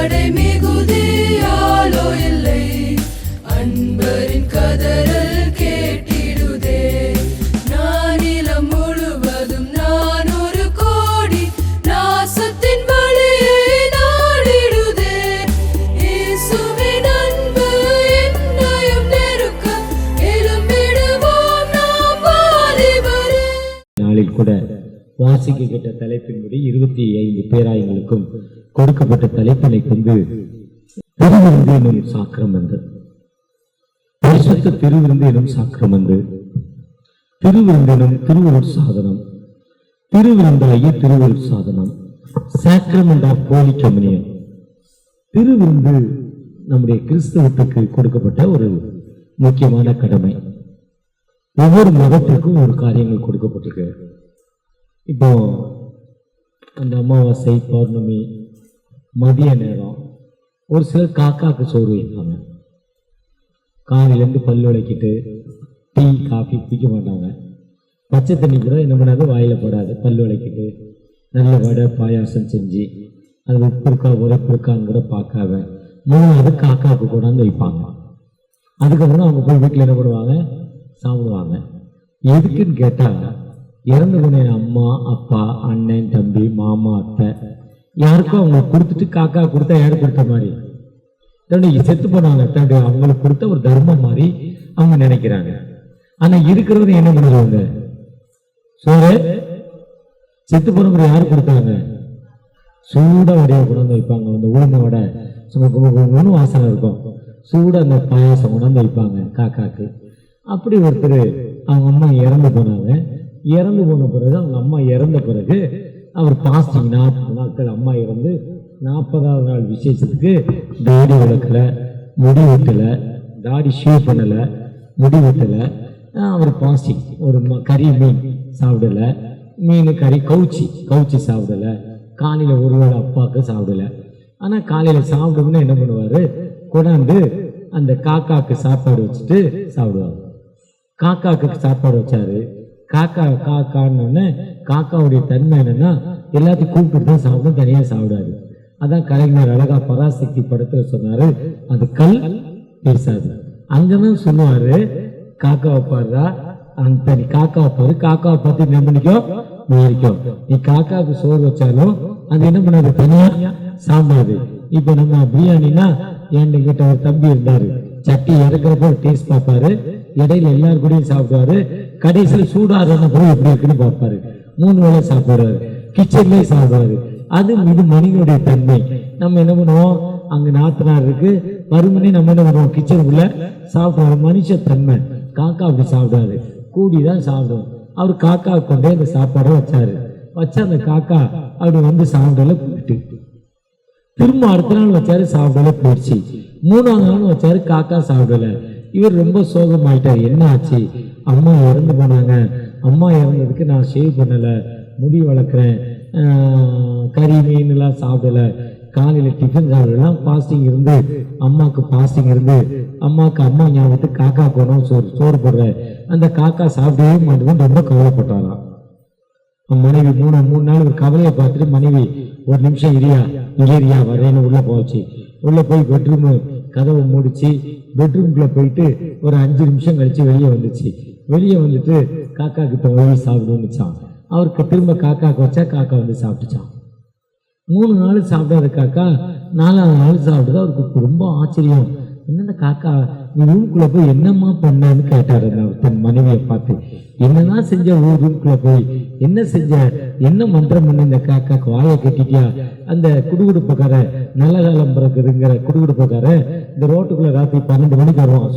படை மிகுதியாலோ இல்லை, அன்பரின் கதறல் கேட்டிடுதே. நானிலம் முழுவதும் 400 கோடி நாசத்தின் வழியை நாடிடுதே. இயேசுவின் அன்பு என்னையும் நெருக்க எழும்பிடுவோம் நாம் வாலிபரே. நாளில் கூட வாசிக்க கேட்ட தலைப்பின்படி 25 பேராயங்களுக்கும் கொடுக்கப்பட்ட தலைப்பினை கொண்டு திருவிருந்து எனும் சாக்கிரமந்து, பரிசுத்த திருவிருந்து எனும் சாக்கிரமந்து, திருவிருந்தெனும் திருவருட் சாதனம், திருவிருந்தாகிய திருவருட் சாதனம், சாக்ரமெண்ட் ஆஃப் ஹோலி கம்யூனியன். திருவிருந்து நம்முடைய கிறிஸ்தவத்துக்கு கொடுக்கப்பட்ட ஒரு முக்கியமான கடமை. ஒவ்வொரு மதத்திற்கும் ஒரு காரியங்கள் கொடுக்கப்பட்டிருக்கு. இப்போ அந்த அமாவாசை, பௌர்ணமி, மதிய நேரம் ஒரு சிலர் காக்காக்கு சோறு வைப்பாங்க. காலையிலேருந்து பல் விளக்கிட்டு டீ காஃபி பிடிக்க மாட்டாங்க. பச்சை தண்ணி கூட என்ன பண்ணாது, வாயில் போடாது. பல் விளக்கிட்டு நல்ல வடை பாயாசம் செஞ்சு அது உப்பு இருக்கா உரைப்பு இருக்கான்னு கூட பார்க்காம 3வது காக்காவுக்கு கொண்டாந்து வைப்பாங்க. அதுக்கப்புறம் அவங்க போய் வீட்டில் என்ன பண்ணுவாங்க, சாப்பிடுவாங்க. எதுக்குன்னு கேட்டால், இறந்து போன அம்மா அப்பா அண்ணன் தம்பி மாமா அத்தை யாருக்கும் அவங்களுக்கு கொடுத்துட்டு காக்கா கொடுத்தா யாரு கொடுத்த மாதிரி, தன்னுடைய செத்து போனாங்க தன்னுடைய அவங்களுக்கு கொடுத்த ஒரு தர்மம் மாதிரி அவங்க நினைக்கிறாங்க. ஆனா இருக்கிறவங்க என்ன பண்ணுவாங்க, சோறு செத்து போனவங்க யாரு கொடுத்தாங்க, சூட வடையை கொண்டாந்து வைப்பாங்க. அந்த உளுந்த வடை சும்மா கும்பகும்புன்னு வாசனை இருக்கும். சூட அந்த பாயாசம் கொண்டாந்து வைப்பாங்க காக்காக்கு. அப்படி ஒருத்தர் அவங்க அம்மா இறந்து போனாங்க. இறந்து போன பிறகு அவங்க அம்மா இறந்த பிறகு அவர் பாஸ்டிங் 40 நாட்கள் அம்மா இறந்து 40வது நாள் விசேஷத்துக்கு தாடி வளர்க்கல, முடி வெட்டலை, தாடி ஷேவ் பண்ணலை, முடி வெட்டலை. அவர் பாஸ்டிங். ஒரு கறி மீன் சாப்பிடலை, மீன் கறி கவுச்சி சாப்பிடலை. காலையில் ஒரு வேளை அப்பாவுக்கு சாப்பிடலை. ஆனால் காலையில் சாப்பிடும்னா என்ன பண்ணுவார், கொண்டாந்து அந்த காக்காவுக்கு சாப்பாடு வச்சுட்டு சாப்பிடுவார். காக்காவுக்கு சாப்பாடு வச்சாரு. காக்கான்னு காக்காவுடைய தன்மை என்னன்னா எல்லாத்தையும் கூப்பிட்டு தான் சாப்பிடும், தனியாக சாப்பிடாது. அதான் கலைஞர் அழகா பராசக்தி படத்துல சொன்னாரு, அது கல் பேசாது. அங்கதான் சொல்லுவாரு, காக்காவை பாடுறா அந்த நீ காக்காவை பாரு, காக்காவை பார்த்து என்ன பண்ணிக்கோ மாறிக்கும். நீ காக்காவுக்கு சோறு வச்சாலும் அது என்ன பண்ணாது, தனியா சாப்பிடாது. இப்ப நம்ம பிரியாணினா என்கிட்ட ஒரு தம்பி இருந்தாரு, சட்டி இறக்குறப்போ டேஸ்ட் பார்ப்பாரு, இடையில எல்லாரு கூடயும் சாப்பிடுவாரு, கடைசியில் சூடாதான போய் எப்படி இருக்குன்னு பார்ப்பாரு. 3 வேளை சாப்பிடுவாரு, கிச்சன்லயே சாப்பிடுவாரு. அது இது மனிதனுடைய தன்மை. நம்ம என்ன பண்ணுவோம், அங்க நாத்தனார் இருக்கு வருமனே நம்ம என்ன பண்ணுவோம், கிச்சனுக்குள்ள சாப்பிடுவோம். மனுஷ தன்மை. காக்கா அப்படி சாப்பிடாது, கூடிதான் சாப்பிடுவோம். அவர் காக்கா கொண்டே அந்த சாப்பாடை வச்சா அந்த காக்கா அப்படி வந்து சாப்பிடல போயிட்டு, திரும்ப அடுத்த நாள் வச்சாரு சாப்பிடல போயிடுச்சு. 3வது நாள் வச்சாரு காக்கா சாப்பிடல. இவர் ரொம்ப சோகமாயிட்டார். என்ன ஆச்சு, அம்மா இறந்து போனாங்க, அம்மா இறந்ததுக்கு நான் ஷேவ் பண்ணலை, முடி வளர்க்குறேன், கறி மீன் எல்லாம் சாப்பிடலை, காலையில் டிஃபன் சாப்பிடலாம், பாஸ்டிங் இருந்து அம்மாவுக்கு பாஸ்டிங் இருந்து அம்மாவுக்கு அம்மா ஞாபகத்துக்கு காக்கா போனோம் சோறு போடுற அந்த காக்கா சாப்பிடவே மாட்டேங்குன்னு ரொம்ப கவலைப்பட்டாராம். மனைவி 3 நாள் ஒரு கவலையை பார்த்துட்டு மனைவி ஒரு நிமிஷம் இரியா வரேன்னு உள்ள போச்சு. உள்ள போய் பெட்ரூம் கதவை மூடிச்சு, பெட்ரூம்குள்ள போயிட்டு ஒரு 5 நிமிஷம் கழிச்சு வெளியே வந்துட்டு காக்கா கிட்ட ஓய்வு சாப்பிடுச்சான். அவருக்கு திரும்ப காக்காக்கு வச்சா காக்கா வந்து சாப்பிட்டுச்சான். 3 நாள் சாப்பிடாத காக்கா 4வது நாள் சாப்பிடுது. அவருக்கு ரொம்ப ஆச்சரியம். என்னென்ன காக்கா நீ ரூம்குள்ள போய் என்னம்மா பண்ணன்னு கேட்டாரு தன் மனைவியை பார்த்து. என்னதான் செஞ்ச ரூம்குள்ள போய் என்ன செஞ்ச, என்ன மந்திரம் பண்ண இந்த காக்காக்கு வாயை கட்டிட்டியா? அந்த குடுகுடுப்புக்கார நல்ல காலம் பிறகுங்கிற குடுகுடுப்புக்கார இந்த ரோட்டுக்குள்ள ராத்திரி 12 மணிக்கு வருவான்.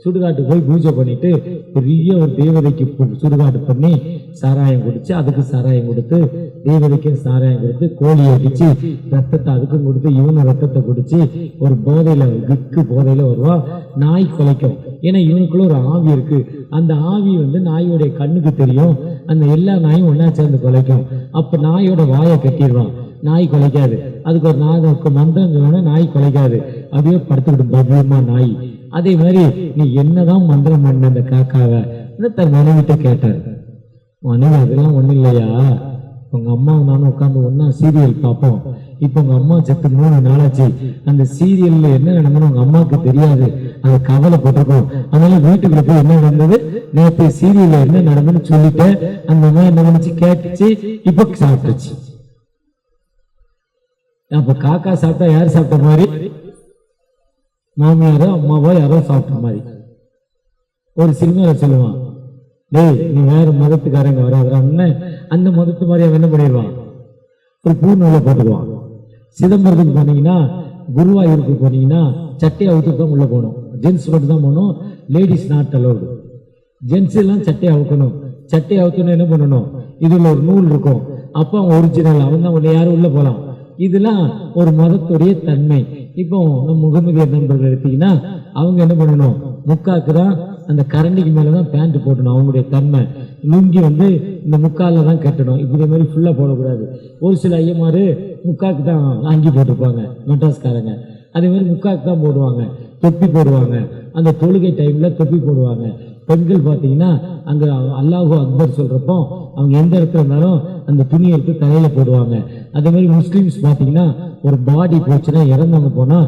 சுடுகாட்டுக்கு போய் பூஜை பண்ணிட்டு பெரிய ஒரு தேவதைக்கு சுடுகாட்டு பண்ணி சாராயம் குடிச்சு, அதுக்கு சாராயம் கொடுத்து, தேவதைக்கு சாராயம் கொடுத்து, கோழி அடிச்சு ரத்தத்தை அதுக்கும் கொடுத்து, இவனு ரத்தத்தை குடிச்சு ஒரு போதையில வருவான். நாய் குலைக்கும். ஏன்னா இவனுக்குள்ள ஒரு ஆவி இருக்கு. அந்த ஆவி வந்து நாயோடைய கண்ணுக்கு தெரியும். அந்த எல்லா நாயும் ஒன்னா சேர்ந்து குலைக்கும். அப்ப நாயோட வாயை கட்டிடுவான், நாய் குலைக்காது. அதுக்கு ஒரு மந்திரம் சொன்னா நாய் குலைக்காது, அப்படியே படுத்துக்கிட்டு பவ்யமா நாய். அதே மாதிரி நீ என்னதான் மந்திரம் பண்ண அந்த காக்காவை தன் மனைவிட்ட கேட்டாரு. மனைவி அதெல்லாம் ஒண்ணு இல்லையா, உங்க அம்மா நானும் உட்காந்து ஒன்னா சீரியல் பார்ப்போம். இப்ப உங்க அம்மா செத்து 3 நாளாச்சு. அந்த சீரியல்ல என்ன நடந்ததுன்னு உங்க அம்மாவுக்கு தெரியாது. அது கவலைப்பட்டிருக்கும். அதனால வீட்டுக்குள்ள போய் என்ன நடந்தது, நேற்று சீரியல்ல என்ன நடந்ததுன்னு சொல்லிட்டு அந்த அம்மா என்ன நினைச்சு கேட்டுச்சு. இப்ப சாப்பிட்டுச்சு. அப்ப காக்கா சாப்பிட்டா யார் சாப்பிட்ட மாதிரி? மாமியாரோ அம்மாவோ யாரோ சாப்பிட்ட மாதிரி. ஒரு சினிமாவில் சொல்லுவான், டேய் நீ வேற மதத்துக்காரங்க வராதுன்னு. அந்த மதத்து மாதிரி அவன் என்ன பண்ணிடுவான், ஒரு பூநூலை போட்டுக்குவான். சிதம்பரத்துக்கு போனீங்கன்னா, குருவாயூருக்கு போனீங்கன்னா சட்டையை அவுத்துட்டு தான் உள்ள போகணும். ஜென்ஸ் மட்டும் தான் போகணும், லேடிஸ் நாட் அலோடு. ஜென்ஸ் எல்லாம் சட்டையை அவுக்கணும். சட்டையை அவுத்தணும் என்ன பண்ணணும், இதுல ஒரு நூல் இருக்கும். அப்போ அவன் ஒரிஜினல், அவன் தான் உன்னை யாரும் உள்ள போகலாம். இதெல்லாம் ஒரு மதத்துடைய தன்மை. இப்போ நம்ம முகமதிய நண்பர்கள் எடுத்தீங்கன்னா அவங்க என்ன பண்ணணும், முக்காக்கு தான் அந்த கரண்டிக்கு மேலதான் பேண்ட் போட்டணும். அவங்களுடைய தன்மை. லுங்கி வந்து இந்த முக்கால தான் கட்டணும். இப்படி மாதிரி ஃபுல்லா போடக்கூடாது. ஒரு சில ஐயமாரு முக்காக்கு தான் அங்கி போட்டிருப்பாங்க, மெட்ராஸ்காரங்க. அதே மாதிரி முக்காக்கு தான் போடுவாங்க, தொப்பி போடுவாங்க. அந்த தொழுகை டைம்ல தொப்பி போடுவாங்க. பெண்கள் பார்த்தீங்கன்னா அங்க அல்லாஹு அக்பர் சொல்றப்போ அவங்க எந்த இடத்துல இருந்தாலும் அந்த துணியை எடுத்து தலையில போடுவாங்க. அதே மாதிரி முஸ்லிம்ஸ் பார்த்தீங்கன்னா ஒரு பாடி போச்சுன்னா, இறந்தவங்க போனா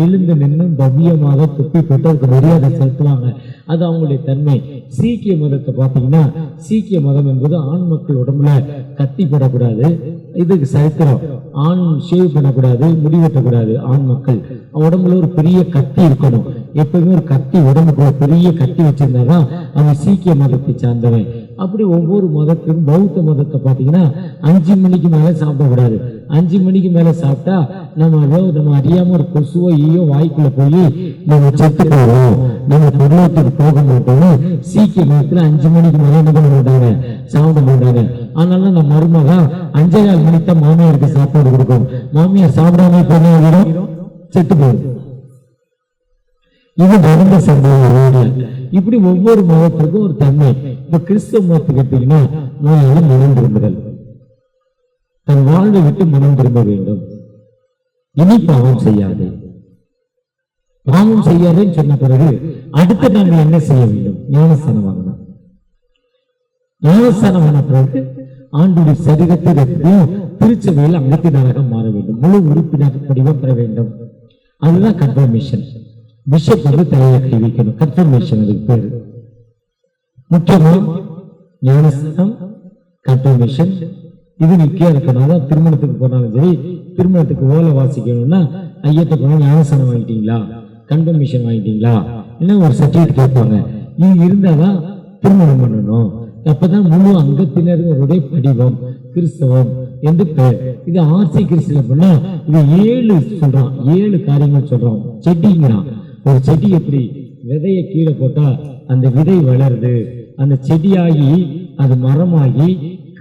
எழுந்து நின்று பவ்யமாக தொப்பி போட்டு அதுக்கு மரியாதை செலுத்துவாங்க. அது அவங்களுடைய தன்மை. சீக்கிய மதத்தை பார்த்தீங்கன்னா, சீக்கிய மதம் என்பது ஆண் மக்கள் உடம்புல கத்தி போடக்கூடாது. இதுக்கு சரித்திரம். ஆண் ஷேவ் பண்ணக்கூடாது, முடி வெட்டக்கூடாது. ஆண் மக்கள் உடம்புல ஒரு பெரிய கத்தி இருக்கணும். எப்பவுமே ஒரு கத்தி, உடம்புக்கு ஒரு பெரிய கத்தி வச்சிருந்தாதான் அவன் சீக்கிய மதத்தை சார்ந்தவன். அப்படி ஒவ்வொரு மதத்திலும் பௌத்த மதத்தை பார்த்தீங்கன்னா 5 மணிக்கு மேல சாப்பிடக்கூடாது. 5 மணிக்கு மேல சாப்பிட்டா நம்ம அறியாம ஒரு கொசுவோ ஈயோ வாய்க்குள்ள போய் நம்ம செத்து போவோம், நம்ம பொருளாதாரத்துக்கு போக மாட்டோம்னு சீக்கிய மதத்துல 5 மணிக்கு மேல என்ன பண்ண மாட்டாங்க, சாப்பிட மாட்டாங்க. ஆனாலும் நம்ம மருமகா 5:15 மணிக்கு தான் மாமியாருக்கு சாப்பாடு கொடுக்கும். மாமியார் சாப்பிடாம போன செத்து போகுது. இது நடந்த சம்பவம். இப்படி ஒவ்வொரு மதத்திற்கும் ஒரு தன்மை. இப்ப கிறிஸ்தவ மதத்துக்கு எடுத்தீங்கன்னா மனம் திரும்புதல், தன் வாழ்வை விட்டு மனம் திரும்ப வேண்டும். இனி பாவம் செய்யாது. பாவம் செய்யாதுன்னு சொன்ன பிறகு அடுத்த நாங்கள் என்ன செய்ய வேண்டும், ஞானஸ்தானம் வாங்கணும். ஞானஸ்தானம் வாங்கின பிறகு ஆண்டுடைய சரீரத்தை திருச்சபையில் அங்கத்தினராக மாற வேண்டும். முழு உறுப்பினர் படிவம் பெற வேண்டும். அதுதான் கன்ஃபர்மேஷன். பிஷப் வந்து தலையை கை வைக்கணும். கன்ஃபர்மேஷன் அதுக்கு பேரு. முக்கியமா ஞானஸ்தானம், கன்ஃபர்மேஷன் இது நிற்கே இருக்கணும். திருமணத்துக்கு போனாலும் சரி, திருமணத்துக்கு ஓலை வாசிக்கணும்னா ஐயத்தை போனா ஞானஸ்தானம் வாங்கிட்டீங்களா, கன்ஃபர்மேஷன் வாங்கிட்டீங்களா, என்ன ஒரு சர்டிபிகேட் கேட்பாங்க. இது இருந்தாதான் திருமணம் பண்ணணும். அப்பதான் முழு அங்கத்தினருடைய படிவம் கிறிஸ்தவம் என்று பெயர். இது ஆர்சி கிறிஸ்தவ பண்ணா இது 7 சொல்றான், 7 காரியங்கள் சொல்றான். செடிங்கிறான். ஒரு செடி எப்படி விதைய கீழே போட்டா அந்த விதை வளருது, அந்த செடியாகி அது மரமாகி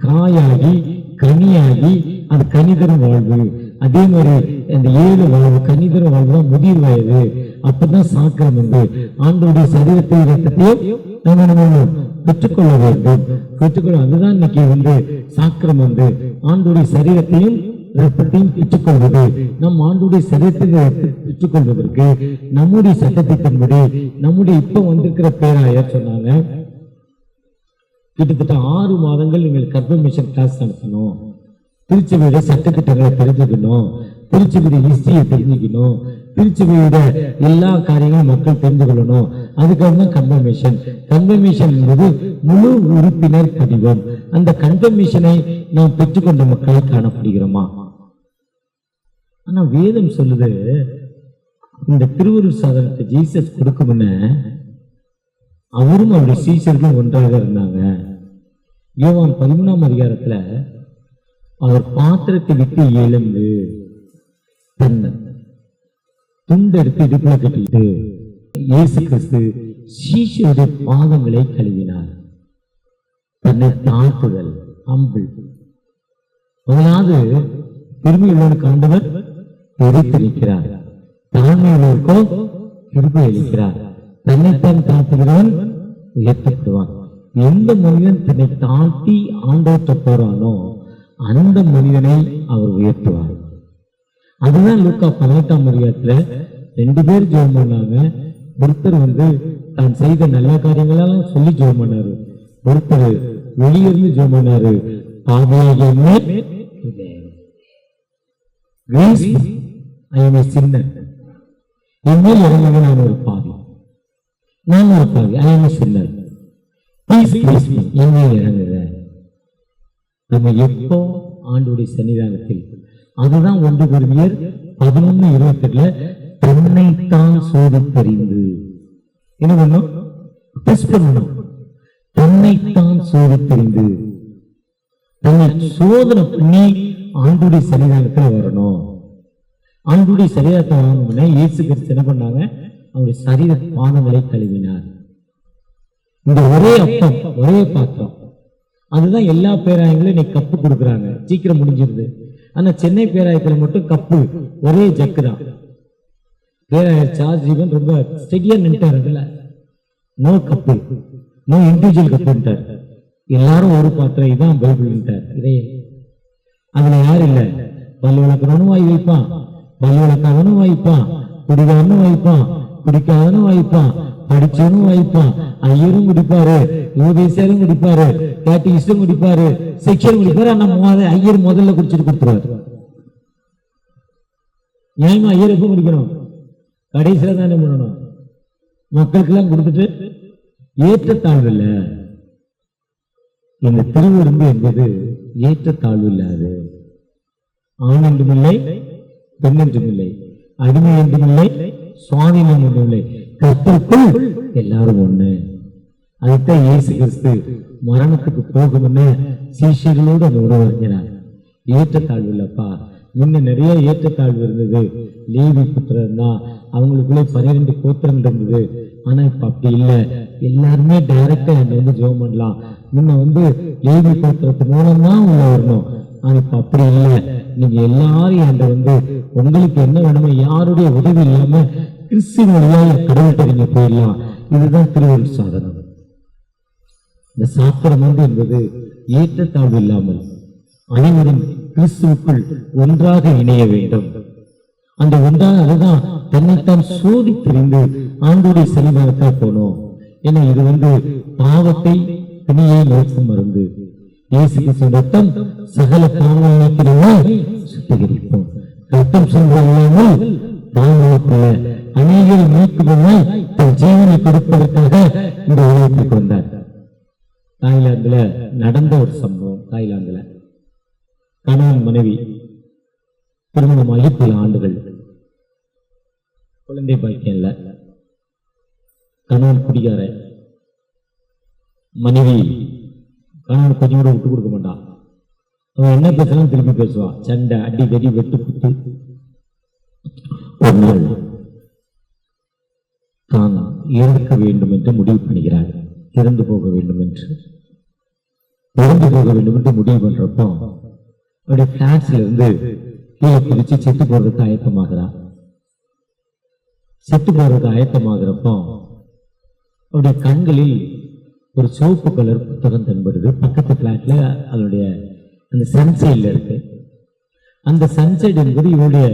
காயாகி கனியாகி அது கனிதரும் வாழ்வு. அதே மாதிரி அந்த 7 வாழ்வு கனிதரும் வாழ்வு தான் முதிர் வயது. அப்பதான் சாக்கிரம் வந்து ஆண்டோடைய சரீரத்தை ரத்தத்தையும் நம்ம பெற்றுக்கொள்ள வேண்டும். பெற்றுக்கொள்ள அதுதான் இன்னைக்கு வந்து சாக்கிரம் வந்து ஆண்டோடைய சரீரத்தையும் ரத்தத்தையும் பெற்றுக்கொள்வது. நம் ஆண்டுடைய சரீரத்தை பெற்றுக்கொள்வதற்கு நம்முடைய சட்டத்தின்படி நம்முடைய இப்ப வந்திருக்கிற பேராயர் சொன்னாங்க, கிட்டத்தட்ட 6 மாதங்கள் நீங்கள் கன்ஃபர்மேஷன் கிளாஸ் நடத்தணும். திருச்சபையோட சட்டத்திட்டங்களை தெரிஞ்சுக்கணும், திருச்சபையோட ஹிஸ்டரியை தெரிஞ்சுக்கணும், திருச்சபையோட எல்லா காரியங்களும் மக்கள் தெரிந்து கொள்ளணும். அதுக்காக தான் கன்ஃபர்மேஷன். கன்ஃபர்மேஷன் என்பது முழு உறுப்பினர் படிவம். அந்த கன்ஃபர்மேஷனை நாம் பெற்றுக்கொண்ட மக்களை காணப்படுகிறோமா? ஆனா வேதம் சொல்லுது, இந்த திருவருள் சாதனத்தை ஜீசஸ் கொடுக்கும்னு அவரும் அவருடைய சீஷர்களும் ஒன்றாக இருந்தாங்க. யோவான் 13ஆம் அதிகாரத்துல அவர் பாத்திரத்தை விட்டு எழுந்து தன் துண்டெடுத்து இடுப்புல கட்டிட்டு இயேசு கிறிஸ்து சீஷருடைய பாதங்களை கழுவினார். தன்னை தாழ்த்துதல், அம்பிள். முதலாவது பெருமையுள்ளவனுக்கு ஆண்டவர் எரித்திருக்கிறார், தாழ்மையுள்ளவருக்கோ கிருபை அளிக்கிறார். தன்னைத்தான் தாழ்த்துகிறவன் உயர்த்தப்படுவான். எந்த மனிதன் தன்னை தாழ்த்தி ஆண்டவர்கிட்ட போறானோ அந்த மனிதனை அவர் உயர்த்துவார். அதுதான் லூக்கா 18ஆம் அதிகாரத்துல 2 பேர் ஜெபம் பண்ணாங்க. ஒருத்தர் வந்து தான் செய்த நல்ல காரியங்களெல்லாம் சொல்லி ஜெபம் பண்ணாரு, ஒருத்தர் வெளியிருந்து ஜெபம் பண்ணாரு, பாவியாகிய மேல் கிரேஸ் ஐ எம் எ சின்னர். என்மேல் இறங்குங்க, நான் ஒரு பாவி, நான் ஒரு பாவி, I am a sinner, please grace me, என்மேல் இறங்குங்க. நம்ம எப்போ ஆண்டவருடைய சன்னிதானத்தில், அதுதான் 1 கொரிந்தியர் 11:28 தன்னைத்தான் சோதித்தறிந்து என்ன பண்ணும், டெஸ்ட் பண்ணணும். தன்னைத்தான் சோதித்தறிந்து தன்னை சோதனை பண்ணி ஆண்டவருடைய சன்னிதானத்தில் வரணும். ஆண்டவருடைய சரீரத்தை வாங்கணும்னா இயேசு கிறிஸ்து என்ன பண்ணாங்க, அவருடைய சரீர பாதங்களை கழுவினார். இந்த ஒரே அப்பம், ஒரே பாத்திரம், அதுதான் எல்லா பேராயங்களும் இன்னைக்கு கப்பு கொடுக்குறாங்க, சீக்கிரம் முடிஞ்சிருது. ஆனா சென்னை பேராயத்துல மட்டும் கப்பு ஒரே ஜக்கு தான். பேராயர் சார்ஜ் ஜீவன் ரொம்ப ஸ்டெடியா நின்ட்டார். அதுல நோ கப்பு, நோ இண்டிவிஜுவல் கப்புன்ட்டார். எல்லாரும் ஒரு பாத்திரம், இதான் பைபிள்ன்ட்டார். இதே அதுல யாரும் இல்ல, பல்லு விளக்கணும்னு வாய் வைப்பான், பல்லு விளக்காதனும் வாய்ப்பான், குடிக்காதனும் வாய்ப்பான், குடிக்காதனும் வாய்ப்பான், படிச்சவனும் வாய்ப்பான், ஐயரும் குடிப்பாரு, யூபிஎஸ்ஆரும் குடிப்பாரு, கேட்டகிஸ்டும் குடிப்பாரு, செக்ஷன் குடிப்பாரு. ஆனா ஐயர் முதல்ல குடிச்சிட்டு கொடுத்துருவாரு. ஏன் ஐயர் எப்ப குடிக்கணும், கடைசியில தானே பண்ணணும். மக்களுக்கு எல்லாம் கொடுத்துட்டு ஏற்றத்தாழ்வு இல்ல. இந்த திருவிருந்து என்பது ஏற்றத்தாழ்வு இல்லாது, ஆண் என்றும் இல்லை, பெண் என்றும் இல்லை, அடிமை என்றும் இல்லை, சுவாதீனம் என்றும் இல்லை, கர்த்தருக்குள் எல்லாரும் ஒண்ணு. அதுதான் இயேசு கிறிஸ்து மரணத்துக்கு போகணும்னு சீஷர்களோடு அந்த உறவு அறிஞரார். ஏற்றத்தாழ்வு இல்லப்பா. முன்ன நிறைய ஏற்றத்தாழ்வு இருந்தது. லேவி புத்திரன் தான், அவங்களுக்குள்ளே 12 கோத்திரங்கள் இருந்தது. ஆனா இப்ப அப்படி இல்லை, எல்லாருமே டைரக்டா என்ன ஜெபம் பண்ணலாம். முன்ன லேவி கோத்திரத்து மூலம் தான் உள்ள வரணும். ஆனா இப்ப அப்படி இல்லை, நீங்க எல்லாரும் என்கிட்ட உங்களுக்கு என்ன வேணுமோ யாருடைய உதவி இல்லாம கிறிஸ்து வழியாக கடவுள்கிட்ட நீங்க போயிடலாம். இதுதான் திருவருள் சாதனம். இந்த சாஸ்திரம் என்பது ஏற்றத்தாழ்வு இல்லாமல் அனைவரும் கிறிஸ்துவுக்குள் ஒன்றாக இணைய வேண்டும். அந்த ஒன்றாக அதுதான் தன்னைத்தான் சோதித்தறிந்து ஆண்டவருடைய சன்னிதானத்தில் போனோம். ஏன்னா இது பாவத்தை பிணியை நோக்கும் மருந்து. இயேசு கிறிஸ்துவின் ரத்தம் சகல பாவங்களை சுத்திகரிப்போம். ரத்தம் சொல்வதில்லாமல் பாவங்களுக்குள்ள அநேகரை மீட்பதனால் தன் ஜீவனை கொடுப்பதற்காக இந்த உலகத்துக்கு வந்தார். தாய்லாந்துல நடந்த ஒரு சம்பவம். தாய்லாந்துல கணவன் மனைவி திருமணமாகி பல ஆண்டுகள், குழந்தை பாக்கியம் இல்ல. கணவன் குடிகார, மனைவி கணவன் கொஞ்சம் கூட விட்டு கொடுக்க மாட்டான். அவன் என்ன பேசலாம் திருப்பி பேசுவான். சண்டை, அடி, வெடி, வெட்டு, குத்து. ஒரு நாள் தான் இறக்க வேண்டும் என்று முடிவு பண்ணுகிறார். இறந்து போக வேண்டும் என்று முடிவு பண்றப்போ அவருடைய பிளாட்ஸ்ல இருந்து கீழே குதிச்சு செத்து போறதுக்கு ஆயத்தமாகிறார். செத்து போறதுக்கு ஆயத்தமாகிறப்போ அவருடைய கண்களில் ஒரு சிவப்பு கலர் புத்தகம் தென்படுது. பக்கத்து பிளாட்ல அதனுடைய அந்த சன்சைட்ல இருக்கு. அந்த சன்சைட் என்பது இவருடைய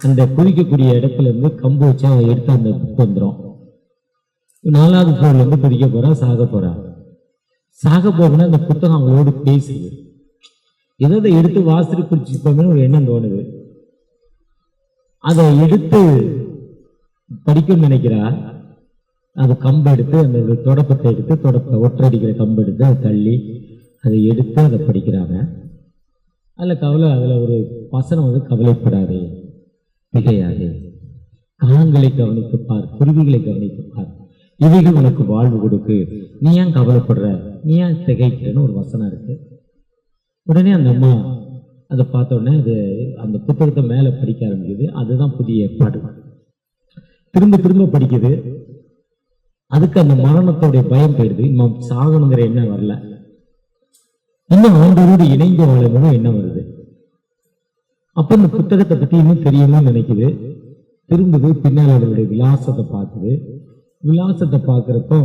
அந்த குதிக்கக்கூடிய இடத்துல இருந்து கம்பு வச்சு அவன் எடுத்து அந்த புக் வந்துடும். 4வது ஃப்ளோர்ல இருந்து குதிக்க போறா, சாக போறா. சாக போகணும்னா அந்த புத்தகம் அவங்களோடு பேசுது. ஏதோ எடுத்து வாசித்து குறிச்சுப்போம்னு ஒரு எண்ணம் தோணுது. அதை எடுத்து படிக்கணும்னு நினைக்கிறா. அது கம்பு எடுத்து அந்த தொடப்பத்தை எடுத்து ஒற்றடிக்கிற கம்பு எடுத்து அதை தள்ளி அதை எடுத்து அதை படிக்கிறாங்க. அதில் ஒரு வசனம் கவலைப்படாதே, மிகையாதே, காகங்களை கவனித்துப்பார், குருவிகளை கவனித்துப்பார், இவைகள் உனக்கு வாழ்வு கொடுக்கு, நீ ஏன் கவலைப்படுற, நீ ஏன் திகைக்கிறன்னு ஒரு வசனம் இருக்கு. உடனே அந்த அம்மா அதை பார்த்த உடனே அது அந்த புத்தகத்தை மேலே படிக்க ஆரம்பிக்குது. அதுதான் புதிய ஏற்பாடு. திரும்ப திரும்ப படிக்குது. அதுக்கு அந்த மரணத்தோடைய பயம் போயிடுது. இன்னும் சாகணுங்கிற எண்ணம் வரல. இன்னும் ஆண்டவரோடு இணைந்து வாழணும் என்ன வருது. அப்ப இந்த புத்தகத்தை பத்தி இன்னும் தெரியும்னு நினைக்குது. திரும்புது, பின்னால் அவருடைய விலாசத்தை பார்க்குது. விலாசத்தை பார்க்கிறப்போ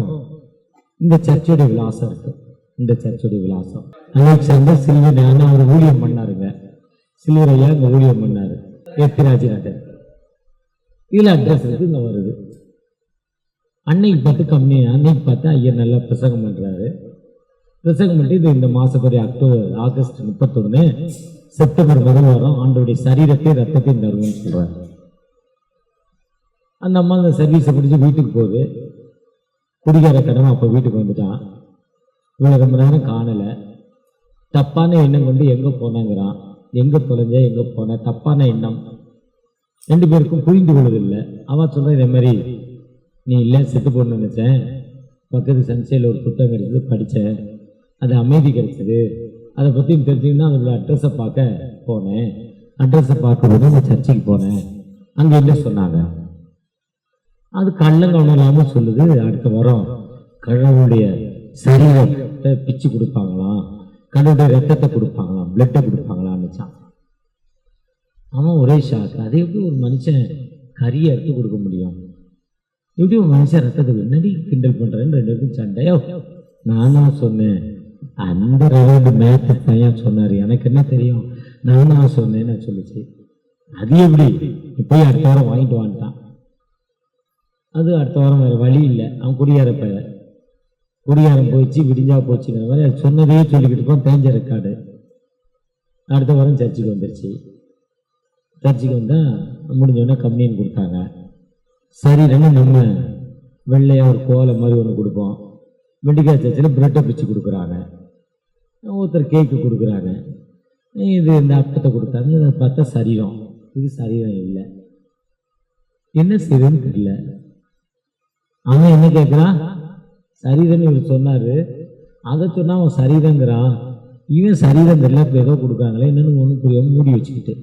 இந்த சர்ச்சோட விலாசம் இருக்கு. இந்த சர்ச்சோட விலாசம் அலெக்சாண்டர் சில்வர் அவர் ஊழியம் பண்ணாருங்க. சில்வரையா இங்க ஊழியம் பண்ணாரு. எத்திராஜ் நகர் இதுல அட்ரஸ் இருக்கு. இங்க வருது. அன்னைக்கு பார்த்து கம்மி, அன்னைக்கு பார்த்தா ஐயர் நல்லா பிரசங்கம் பண்றாரு. பிரசங்கம் பண்ணிட்டு இது இந்த மாசப்படி ஆகஸ்ட் 31, செப்டம்பர் 1 வாரம் ஆண்டோடைய சரீரத்தை ரத்தத்தையும் தருவோம்னு சொல்றாரு. அந்த அம்மா அந்த சர்வீஸை பிடிச்சி வீட்டுக்கு போகுது. குடிகார கடமை அப்போ வீட்டுக்கு வந்துட்டான். இவனை ரொம்ப நேரம் காணலை. தப்பான எண்ணம் கொண்டு எங்கே போனாங்கிறான். எங்கே தொலைஞ்ச எங்கே போன தப்பான எண்ணம் 2 பேருக்கும் புரிந்து கொள்வதில்லை. அவன் சொல்ற இதே மாதிரி நீ இல்லை செத்து போடணும்னு நினச்சேன், பக்கத்து சன்சையில் ஒரு புத்தகம் கிடைச்சது படித்தேன், அது அமைதி கிடைச்சது, அதை பற்றி தெரிஞ்சுக்கின்னா அதோட அட்ரஸை பார்க்க போனேன், அட்ரஸை பார்க்கும்போது அந்த சர்ச்சைக்கு போனேன், அங்கே என்ன சொன்னாங்க. அது கள்ளங்கவனம் இல்லாமல் சொல்லுது. அடுத்த வாரம் கடவுளுடைய சரீரத்தை பிச்சு கொடுப்பாங்களாம், கடவுளுடைய ரத்தத்தை கொடுப்பாங்களாம், பிளட்டை கொடுப்பாங்களான்னு வச்சான். அவன் ஒரே ஷாக். அதை எப்படி ஒரு மனுஷன் கறியை எடுத்து கொடுக்க முடியும், எப்படி ஒரு மனுஷன் ரத்தத்துக்கு என்னடி கிண்டல் பண்ணுறேன்னு 2 பேருக்கும் சண்டையோ. நானா சொன்னேன், அந்த 2 மேத்து பையன் சொன்னார், எனக்கு என்ன தெரியும், நானா சொன்னேன்னு சொல்லிச்சு. அது எப்படி போய் அடுத்த வாரம் வாங்கிட்டு வான்ட்டான். அது அடுத்த வாரம் வேறு வழி இல்லை. அவன் குடியாரம் போயிடுச்சு, விடிஞ்சா போச்சுங்கிற மாதிரி அது சொன்னதே சொல்லிக்கிட்டு இருக்கோம். தேஞ்ச ரெக்கார்டு. அடுத்த வாரம் சர்ச்சுக்கு வந்துருச்சு. சர்ச்சுக்கு வந்தால் முடிஞ்சோடனே கம்யூனியன் கொடுத்தாங்க. சரி நம்ம வெள்ளையாக ஒரு கோலை மாதிரி ஒன்று கொடுப்போம். மெடிக்கல் சர்ச்சில் பிரெட்டை பிச்சு கொடுக்குறாங்க, ஒருத்தர் கேக்கு கொடுக்குறாங்க, இது இந்த அப்பத்தை கொடுத்தாங்க. இதை பார்த்தா சரீரம், இது சரீரம் இல்லை. என்ன செய்யுதுன்னு தெரியல. அவன் என்ன கேட்குறான், சரீரம்னு இவர் சொன்னார், அதை சொன்னால் அவன் சரீரங்கிறான். இவன் சரீரம் தெரியல, இப்போ ஏதோ கொடுக்காங்களே என்னன்னு ஒன்றும் புரியாமல் மூடி வச்சுக்கிட்டு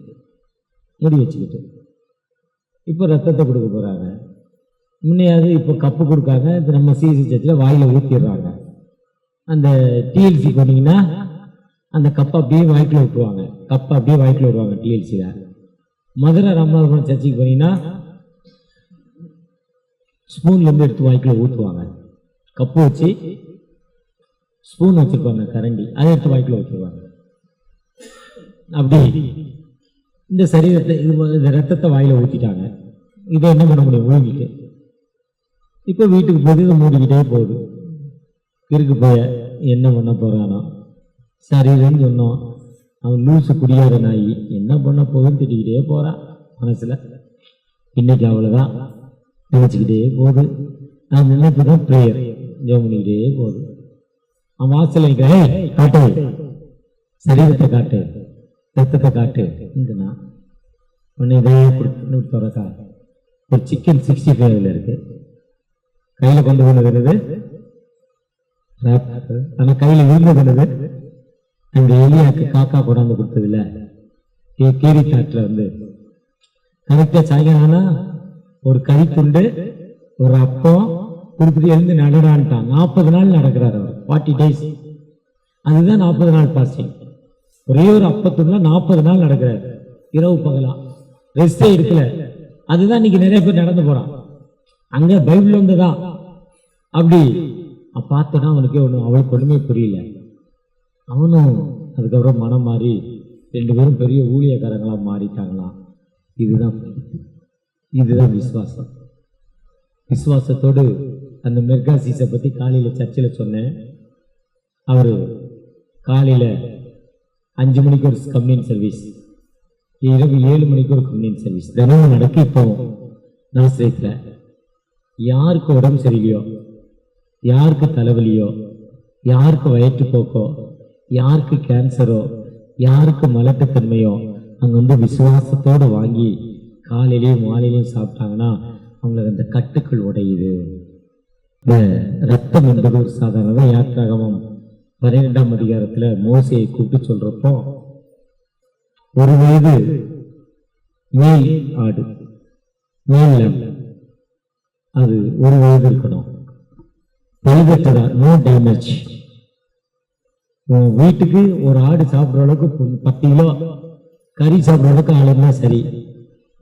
இப்போ ரத்தத்தை கொடுக்க போகிறாங்க. முன்னையாவது இப்போ கப்பு கொடுக்காங்க, இது நம்ம சிசி சர்ச்சில் வாயில் ஊற்றிடுறாங்க. அந்த டிஎல்சி போனீங்கன்னா அந்த கப்பை அப்படியே வாய்க்கில் விட்டுருவாங்க, டிஎல்சியில். மதுரை ராமநாதபுரம் சர்ச்சுக்கு போனீங்கன்னா ஸ்பூன்லேருந்து எடுத்து வாய்க்கில் ஊற்றுவாங்க. கப்பு வச்சு ஸ்பூன் வச்சுருப்பாங்க, கரண்டி, அதை எடுத்து வாய்க்கில் வச்சுருவாங்க. அப்படி இந்த சரீரத்தை இந்த ரத்தத்தை வாயில் ஊற்றிட்டாங்க. இதை என்ன பண்ண முடியும், மூழ்கிட்டு. இப்போ வீட்டுக்கு போது இதை மூடிக்கிட்டே போகுது. இருக்கு போய என்ன பண்ண போகிறானோ, சரீரம்னு சொன்னோம். அவன் லூசு குடியார நாய் என்ன பண்ண போகுதுன்னு திட்டிக்கிட்டே போகிறான் மனசில். இன்னைக்கு அவ்வளோதான் நினச்சிக்கிட்டே போகுது. நான் நினைப்பு தான் ப்ரேயர் ஜெபம் பண்ணிக்கிட்டே போகுது. அவன் வாசல் நிற்கிறேன், காட்டு சரீரத்தை காட்டு, ரத்தத்தை காட்டு இங்கண்ணா. உடனே இதையே கொடுத்து திறக்கா ஒரு சிக்கன் 65 இருக்கு. கையில் கொண்டு போனது ஆனால் கையில் இருந்தது அந்த எலியாக்கு காக்கா கொண்டாந்து கொடுத்ததில்ல, கேரி காட்டில் வந்து கரெக்டாக சாயங்காலம் ஒரு கறி துண்டு ஒரு அப்பம் கொடுத்துட்டு எழுந்து நடடான்ட்டான். 40 நாள் நடக்கிறார் அவர், 40 days. அதுதான் 40 நாள் பாஸ்டிங். ஒரே ஒரு அப்பத்துக்குள்ள 40 நாள் நடக்கிறார், இரவு பகலா, ரெஸ்டே எடுக்கல. அதுதான் இன்னைக்கு நிறைய பேர் நடந்து போறான். அங்க பைபிள் வந்துதான். அப்படி பார்த்தோன்னா அவனுக்கே ஒன்றும் அவளுக்கு ஒன்றுமே புரியல. அவனும் அதுக்கப்புறம் மனம் மாறி 2 பேரும் பெரிய ஊழியக்காரங்களாக மாறிட்டாங்களாம். இதுதான் விசுவாசம். விசுவாசத்தோடு அந்த மெர்காசிஸை பற்றி காலையில் சர்ச்சில் சொன்னேன். அவர் காலையில் 5 மணிக்கு ஒரு கம்யூனியன் சர்வீஸ், இரவு 7 மணிக்கு ஒரு கம்யூனியன் சர்வீஸ் தினமும் நடக்கு. இப்போ நான் சேர்க்கிறேன். யாருக்கு உடம்பு சரியில்லையோ, யாருக்கு தலைவலியோ, யாருக்கு வயிற்றுப்போக்கோ, யாருக்கு கேன்சரோ, யாருக்கு மலட்டுத்தன்மையோ, அங்கே வந்து விசுவாசத்தோடு வாங்கி காலையிலையும் மாலையிலையும் சாப்பிட்டாங்கன்னா அவங்களுக்கு அந்த கட்டுக்கள் உடையுது. இந்த ரத்தம் என்பது ஒரு சாதாரண. யாத்திராகமம் 12ஆம் அதிகாரத்தில் மோசையை கூப்பிட்டு சொல்றப்போ, 1 வயது மேல் ஆடு, மேல் அது 1 வயது இருக்கணும், பழுதற்றதா, நோ டேமேஜ். வீட்டுக்கு ஒரு ஆடு சாப்பிட்ற அளவுக்கு 10 கிலோ கறி சாப்பிட்ற அளவுக்கு ஆளுன்னா சரி.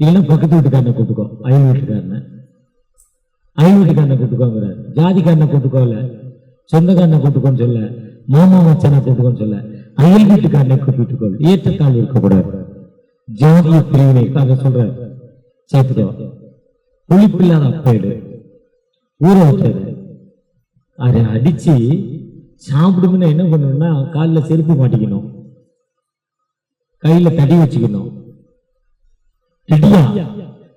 இல்லைன்னா பக்கத்து வீட்டுக்காரனை கூட்டுக்கோ, அயல் வீட்டுக்காரனை கூட்டுக்கோங்கிறார். ஜாதிக்காரனை கூட்டுக்கோல, சொந்தக்காரனை கூட்டுக்கோன்னு சொல்ல, மாமா மச்சனை கூட்டுக்கோன்னு சொல்ல, அயல் வீட்டுக்காரனை கூப்பிட்டுக்கோள். ஏற்றத்தாள் இருக்கக்கூடாது, ஜாதிய பிரிவினை அதை சொல்றாரு. சேர்த்துக்கோ. புளிப்பில்லாத அப்பேடு ஊற வச்சது, அதை அடிச்சு சாப்பிடுங்கன்னு என்ன பண்ணணும்னா காலில் செருப்பு மாட்டிக்கணும், கையில தடி வச்சுக்கணும், ரெடியா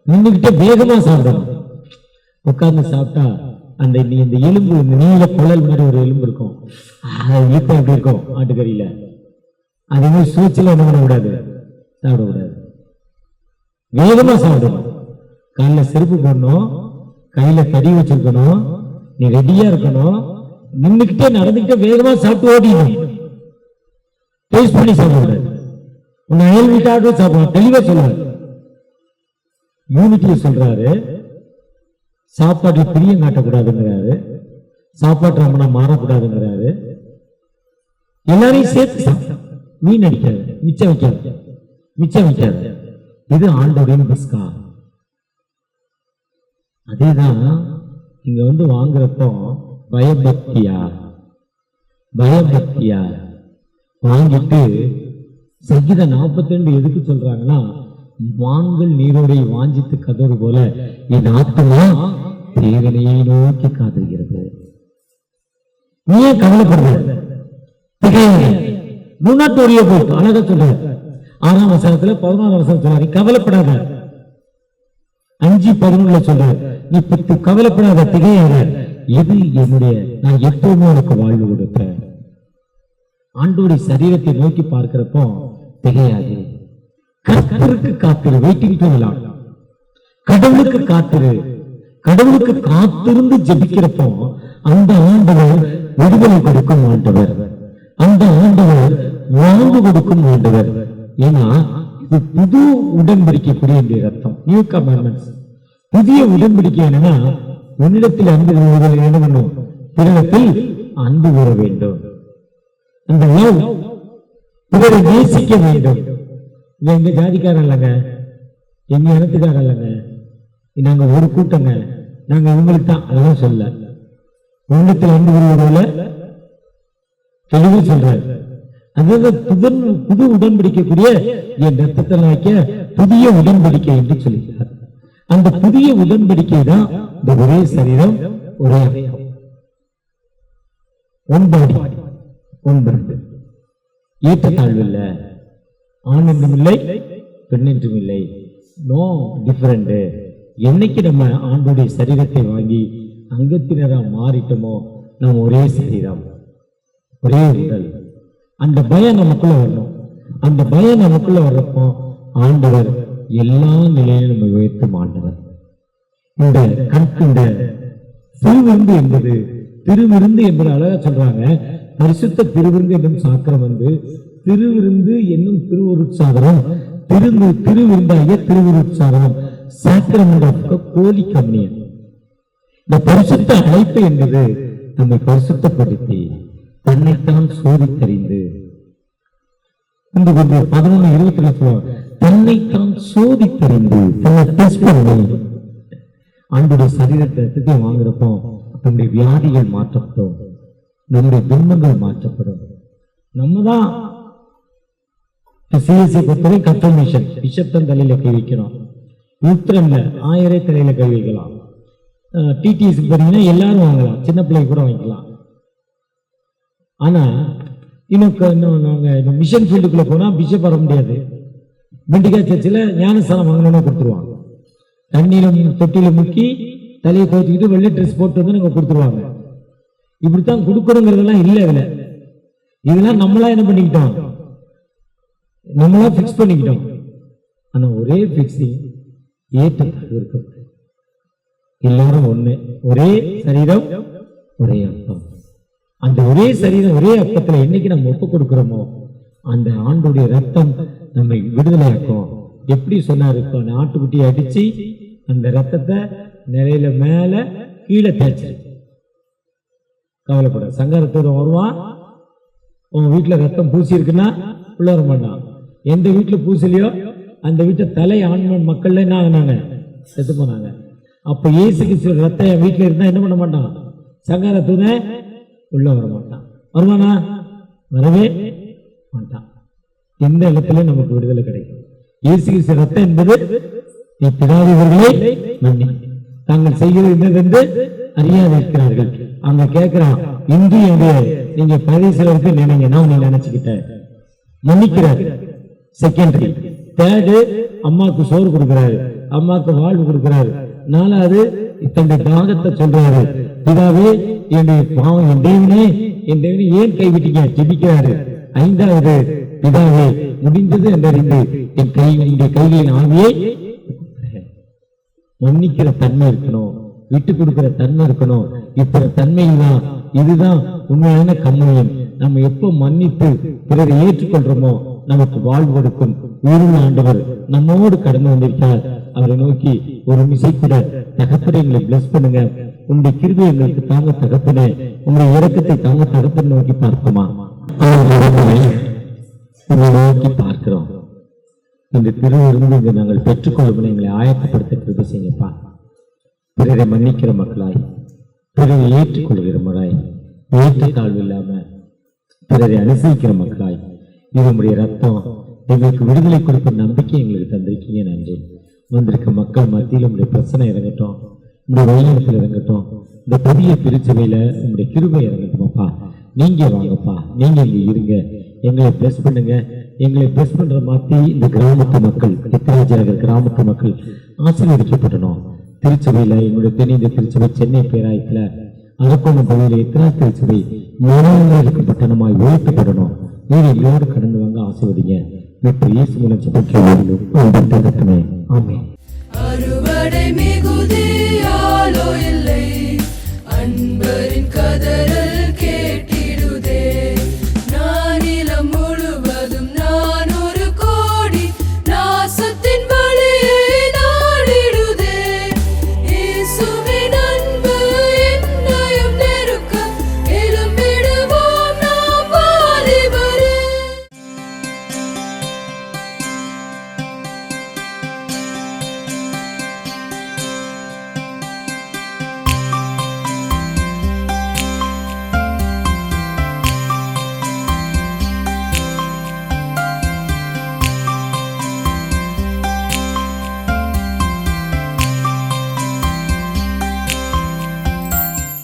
நின்றுகிட்டே வேகமா சாப்பிடணும். உட்கார்ந்து சாப்பிட்டா அந்த எலும்பு, இந்த நீல குழல் மாதிரி ஒரு எலும்பு இருக்கும், இழுப்ப எப்படி இருக்கும் ஆட்டுக்கறியில, அதே மாதிரி சூழ்ச்சியில என்ன பண்ணக்கூடாது, சாப்பிடக்கூடாது. வேகமா சாப்பிடணும், காலில செருப்பு போடணும், கையில தடி வச்சிருக்கணும், நீ ரெடியா இருக்கணும், நின்றுகிட்டே நடந்துகிட்டே வேகமா சாப்பிட்டு ஓடிடணும். டேஸ்ட் பண்ணி சாப்பிடக்கூடாது. உன்னை அயல் வீட்டாக சாப்பிடணும், தெளிவா சொல்லுவாரு. யூனிட்டியை சொல்றாரு, சாப்பாட்டுல பிரியம் காட்டக்கூடாதுங்கிறாரு, சாப்பாட்டு நம்மனா மாறக்கூடாதுங்கிறாரு. எல்லாரையும் சேர்த்து மீன் அடிக்காது, மிச்சம் வைக்காது, மிச்சம் வைக்காது. இது ஆண்டோடைய பஸ்கா. அதேதான் இங்க வந்து வாங்குறப்போ பயபக்தியா வாங்கிட்டு சங்கீதம் 42 எதுக்கு சொல்றாங்கன்னா, மான்கள் நீரோடை வாஞ்சித்து கதறு போல என் ஆத்மா தேவனையை நோக்கி காத்துகிறது. நீ ஏன் கவலைப்படுற? அழகா சொல்ற 6ஆம் வசனத்துல 11ஆம் வசனம் சொல்றாரு, கவலைப்படாத. 5:11 சொல்றாரு, நீ கவலைப்படாத, திகையாத, எது என்னுடைய, நான் எப்பவுமே உனக்கு வாழ்வு கொடுப்பேன். ஆண்டோடைய சரீரத்தை நோக்கி பார்க்கிறப்போ திகையாது. கர்த்தருக்கு காத்திரு, வெயிட்டிங் டு தி லார்ட். கடவுளுக்கு காத்திரு, கடவுளுக்கு காத்திருந்து ஜெபிக்கிறப்போ அந்த ஆண்டவர் விடுதலை கொடுக்கும் ஆண்டவர், அந்த ஆண்டவர் வாழ்வு கொடுக்கும் ஆண்டவர். ஏன்னா இது புது உடன்படிக்கைக்குரிய ரத்தம், நியூ கமாண்ட்மெண்ட்ஸ். புதிய உடன்படிக்கை என்னன்னா, உன்னிடத்தில் அன்பு என்ன பண்ணும், பிறரிடத்தில் அன்பு கூற வேண்டும், அந்த பிறரை நேசிக்க வேண்டும். எங்க ஜாதிக்காரன் இல்லைங்க, எங்க இனத்துக்காரன் இல்லைங்க, நாங்க ஒரு கூட்டங்க, நாங்க இவங்களுக்கு தான், அதெல்லாம் சொல்ல. உன்னிடத்தில் அன்பு கூறுவதில்லை தெளிவு சொல்றாரு. அதாவது புது உடன்படிக்கக்கூடிய என் ரத்தத்தில் வைக்க புதிய உடன்படிக்கை என்று சொல்லுகிறார். அந்த புதிய உடன்படிக்கை தான் இந்த ஒரே சரீரம், ஒரே ஒன்பது. ஏற்றத்தாழ்வு இல்லை, ஆண் என்றும் இல்லை, பெண் என்றும் இல்லை, நோ டிஃபரெண்ட். என்னைக்கு நம்ம ஆண்டுடைய சரீரத்தை வாங்கி அங்கத்தினரா மாறிட்டோமோ, நம்ம ஒரே சரீரம், ஒரே உடல். அந்த பயம் நமக்குள்ள வரணும். அந்த பயம் நமக்குள்ள வர்றப்போ ஆண்டவர் எல்லா நிலையிலும் நம்ம உயர்த்தும் ஆண்டவர். இந்த திருவிருந்து என்பது, திருவிருந்து என்பது அழகா சொல்றாங்க, பரிசுத்த திருவிருந்து என்னும் சாக்கிரம் வந்து திருவிருந்து என்னும் திருவுருட்சாதனம், திருவிருந்தாகிய திருவுருட்சாதனம், சாக்கிரமெண்ட் கோலி கம்யூனியன். இந்த பரிசுத்த அழைப்பு என்பது நம்மை பரிசுத்தப்படுத்தி தன்னைத்தான் சோதித்தறிந்து, இந்த 11:22 தன்னைத்தான் சோதித்தறிந்து, தன்னை டெஸ்ட் பண்ணி ஆண்டுடைய சரீரத்தை வாங்குறப்போ நம்முடைய வியாதிகள் மாற்றப்படும், நம்முடைய துன்பங்கள் மாற்றப்படும். நம்ம தான் சிஎஸ்சி பொறுத்தவரை கன்ஃபர்மேஷன், பிஷப்தான் தலையில கை வைக்கணும், யூத்ரன்ல 1000 தலையில கை வைக்கலாம். டிடிஎஸ் பார்த்தீங்கன்னா எல்லாரும் வாங்கலாம், சின்ன பிள்ளைங்க கூட வாங்கிக்கலாம். ஆனா இன்னும் நாங்க மிஷன் ஃபீல்டுக்குள்ள போனா பிஷப் வர முடியாது. பெண்டிகா சர்ச்சில் ஞானஸ்தானம் வாங்கணும்னு கொடுத்துருவாங்க. தண்ணீரை தொட்டியில முக்கி தலையை துவைச்சிக்கிட்டு வெள்ளை ட்ரெஸ் போட்டு வந்து நாங்க கொடுத்துருவாங்க. இப்படித்தான் கொடுக்கணுங்கிறதெல்லாம் இல்லை. இதெல்லாம் நம்மளா என்ன பண்ணிக்கிட்டோம், நம்மளா பிக்ஸ் பண்ணிக்கிட்டோம். ஆனா ஒரே பிக்ஸிங் ஏற்றத்தாழ்வு இருக்கு. எல்லாரும் ஒண்ணு, ஒரே சரீரம், ஒரே அப்பம். அந்த ஒரே சரீரம், ஒரே அப்பத்துல என்னைக்கு நம்ம ஒப்பு கொடுக்கிறோமோ அந்த ஆண்டுடைய ரத்தம் நம்மை விடுதலையாக்கும். எப்படி சொன்னாரு, இப்போ ஆட்டுக்குட்டியை அடிச்சு அந்த ரத்தத்தை நிலையில மேல கீழே தேய்ச்சி, கவலைப்பட சங்காரத்தோட வருவான். உன் வீட்டுல ரத்தம் பூசி இருக்குன்னா உள்ள வர மாட்டான். எந்த வீட்டுல பூசலையோ அந்த வீட்டை தலை ஆண்மன் மக்கள்ல என்ன ஆகினாங்க, செத்து போனாங்க. அப்ப இயேசு கிறிஸ்து ரத்தம் என் வீட்டுல இருந்தா என்ன பண்ண மாட்டான், சங்காரத்தோட உள்ள வர மாட்டான். வருவானா? வரவே மாட்டான். எந்த இடத்துல நமக்கு விடுதலை கிடைக்கும். இயேசு கிறிஸ்து ரத்தம் என்பது நீ பிதாவியவர்களை மன்னி தாங்கள் செய்கிறது என்னதென்று அறியாது இருக்கிறார்கள். அங்க கேட்கிறான், இன்று நீங்க பரிசுல நினைங்கன்னா நீ நினைச்சுக்கிட்ட மன்னிக்கிறாரு. செகண்டரி. தேர்டு, அம்மாவுக்கு சோறு கொடுக்கிறாரு, அம்மாவுக்கு வாழ்வு கொடுக்கிறாரு. நாலாவது, தன்னுடைய தாகத்தை சொல்றாரு, பிதாவே என்னுடைய பாவம், என் தேவனே ஏன் கைவிட்டீங்க ஜெபிக்கிறாரு. ஐந்தாவது, பிதாவே முடிந்தது என்றறிந்து என் கைகளின் ஆவியை மன்னிக்கிற தன்மை இருக்கணும், விட்டு கொடுக்கிற தன்மை இருக்கணும். இப்ப தன்மைதான், இதுதான் உண்மையான கம்மியம். நம்ம எப்ப மன்னித்து பிறரை ஏற்றுக்கொள்றோமோ நமக்கு வாழ்வு கொடுக்கும் உயிருள்ள ஆண்டவர் நம்மோடு கடந்து வந்திருக்கிறார். அவரை நோக்கி ஒரு மிசை கூட, தகப்பனை எங்களை பிளஸ் பண்ணுங்க, உங்களுடைய கிருபை எங்களுக்கு தாங்க தகப்பனே, உங்களுடைய இரக்கத்தை தாங்க தகப்பனை நோக்கி பார்ப்போமா? நோக்கி பார்க்கிறோம். இந்த திருவிருந்து இங்கு நாங்கள் பெற்றுக்கொள்ளும் எங்களை ஆயத்தப்படுத்த கிருபை செய்யப்பா. பிறரை மன்னிக்கிற மக்களாய், பிறரை ஏற்றுக்கொள்கிற முறை, ஏற்றத்தாழ்வு இல்லாம பிறரை அனுசரிக்கிற மக்களாய், இது உங்களுடைய ரத்தம் எங்களுக்கு விடுதலை கொடுக்கும் நம்பிக்கை எங்களுக்கு தந்திருக்கீங்க. நன்றி. வந்திருக்க மக்கள் மத்தியில் உங்களுடைய பிரச்சனை இறங்கட்டும், உங்களுடைய வழிநடத்தில் இறங்கட்டும். இந்த புதிய திருச்சபையில உங்களுடைய கிருபை இறங்கட்டுமாப்பா. நீங்க வாங்கப்பா, நீங்க இங்க இருங்க, எங்களை பிளஸ் பண்ணுங்க. எங்களை பிளஸ் பண்ற மாத்தி இந்த கிராமத்து மக்கள், எத்திராஜாகர் கிராமத்து மக்கள் ஆசீர்வதிக்கப்படணும். திருச்சபையில எங்களுடைய தென்னிந்திய திருச்சபை சென்னை பேராயத்துல அரக்கோணம் பகுதியில் எத்தனை திருச்சபை மனங்களுக்கு பட்டணமாய் உயர்த்தப்படணும். நீங்க எங்களோடு கடந்து வாங்க ஆசீர்வதிங்க. இயேசு மூலம் ஜெபிக்கிறோம். ஆமென். அறுவடை மிகுதியாலோ இல்லை, அன்பரின் கதறல்